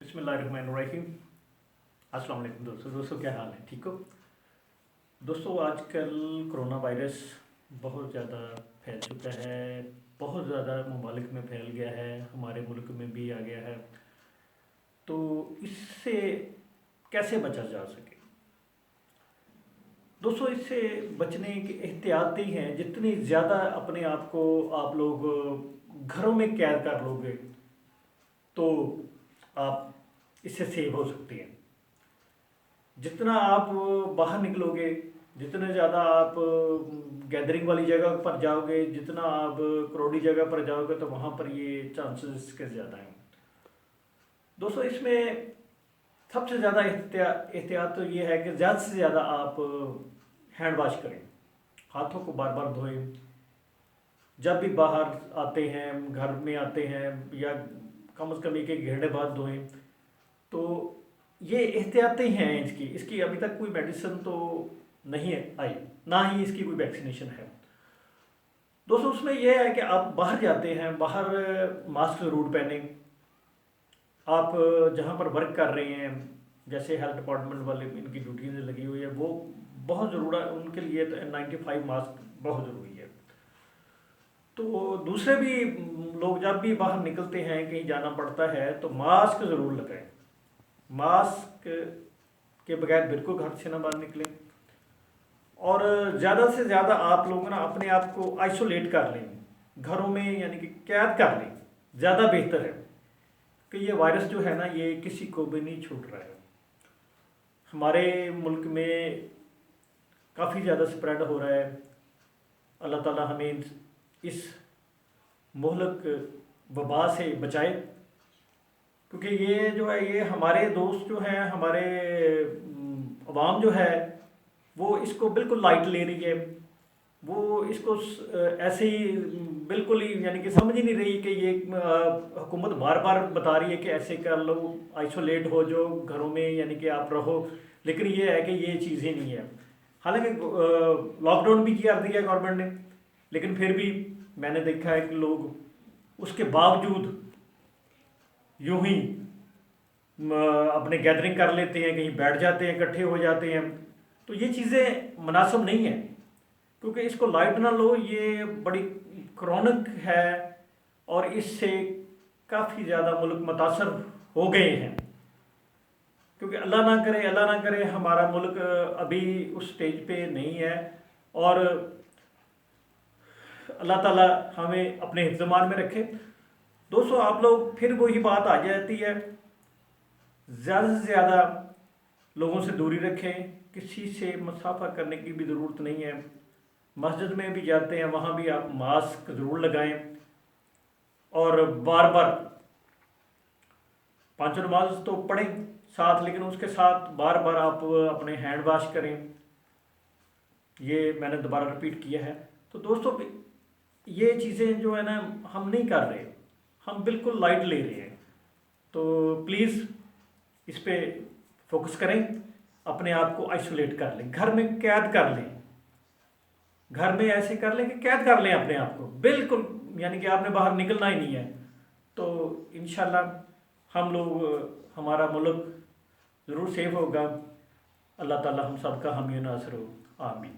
बिस्मिल्लाहिर्रहमानिर्रहीम। अस्सलाम वालेकुम दोस्तों क्या हाल है, ठीक हो दोस्तों। आजकल कोरोना वायरस बहुत ज़्यादा फैल चुका है, बहुत ज़्यादा ममालिक में फैल गया है, हमारे मुल्क में भी आ गया है। तो इससे कैसे बचा जा सके दोस्तों? इससे बचने की एहतियाती हैं, जितनी ज़्यादा अपने आप को आप लोग घरों में कैद कर लोगे तो आप इससे सेव हो सकते हैं। जितना आप बाहर निकलोगे, जितने ज़्यादा आप गैदरिंग वाली जगह पर जाओगे, जितना आप क्राउडी जगह पर जाओगे, तो वहाँ पर ये चांसेस इसके ज़्यादा हैं दोस्तों। इसमें सबसे ज़्यादा एहतियात तो ये है कि ज़्यादा से ज़्यादा आप हैंड वॉश करें, हाथों को बार बार धोएं। जब भी बाहर आते हैं, घर में आते हैं, या कम से कम एक घंटे बाद धोएं। तो ये एहतियातें हैं इसकी अभी तक कोई मेडिसिन तो नहीं आई, ना ही इसकी कोई वैक्सीनेशन है दोस्तों। उसमें यह है कि आप बाहर जाते हैं, बाहर मास्क ज़रूर पहनें। आप जहाँ पर वर्क कर रहे हैं, जैसे हेल्थ डिपार्टमेंट वाले इनकी ड्यूटीज लगी हुई है, वो बहुत ज़रूरी है उनके लिए। तो N95 मास्क बहुत ज़रूरी है। तो दूसरे भी लोग जब भी बाहर निकलते हैं, कहीं जाना पड़ता है, तो मास्क ज़रूर लगाएं। मास्क के बगैर बिल्कुल घर से ना बाहर निकलें। और ज़्यादा से ज़्यादा आप लोग ना अपने आप को आइसोलेट कर लें, घरों में यानी कि कैद कर लें, ज़्यादा बेहतर है। कि ये वायरस जो है ना, ये किसी को भी नहीं छूट रहा है। हमारे मुल्क में काफ़ी ज़्यादा स्प्रेड हो रहा है। अल्लाह ताला हमें इस मुहलक वबा से बचाए, क्योंकि ये जो है, ये हमारे दोस्त जो हैं, हमारे अवाम जो है, वो इसको बिल्कुल लाइट ले रही है। वो इसको ऐसे ही बिल्कुल ही यानी कि समझ ही नहीं रही कि ये हुकूमत बार बार बता रही है कि ऐसे कर लो, आइसोलेट हो जाओ घरों में, यानी कि आप रहो। लेकिन ये है कि ये चीज़ ही नहीं है। हालांकि लॉकडाउन भी किया दिया गवर्नमेंट ने, लेकिन फिर भी मैंने देखा है कि लोग उसके बावजूद यूं ही अपने गैदरिंग कर लेते हैं, कहीं बैठ जाते हैं, इकट्ठे हो जाते हैं। तो ये चीज़ें मुनासिब नहीं है, क्योंकि इसको लाइट ना लो, ये बड़ी क्रॉनिक है और इससे काफ़ी ज़्यादा मुल्क मुतासर हो गए हैं। क्योंकि अल्लाह ना करे हमारा मुल्क अभी उस स्टेज पे नहीं है। और अल्लाह ताला हमें अपने हिफ्ज़-ए-मान में रखे दोस्तों। आप लोग फिर वही बात आ जाती है, ज़्यादा से ज़्यादा लोगों से दूरी रखें, किसी से मुसाफा करने की भी ज़रूरत नहीं है। मस्जिद में भी जाते हैं, वहाँ भी आप मास्क ज़रूर लगाएं। और बार बार पांचों नमाज तो पढ़ें साथ, लेकिन उसके साथ बार बार आप अपने हैंड वॉश करें। ये मैंने दोबारा रिपीट किया है। तो दोस्तों, ये चीज़ें जो है ना, हम नहीं कर रहे, हम बिल्कुल लाइट ले रहे हैं। तो प्लीज़ इस पर फोकस करें, अपने आप को आइसोलेट कर लें, घर में कैद कर लें। घर में ऐसे कर लें कि कैद कर लें अपने आप को बिल्कुल, यानी कि आपने बाहर निकलना ही नहीं है। तो इंशाल्लाह हम लोग, हमारा मुल्क ज़रूर सेफ होगा। अल्लाह ताला हम सबका हामी नासर हो, आमीन।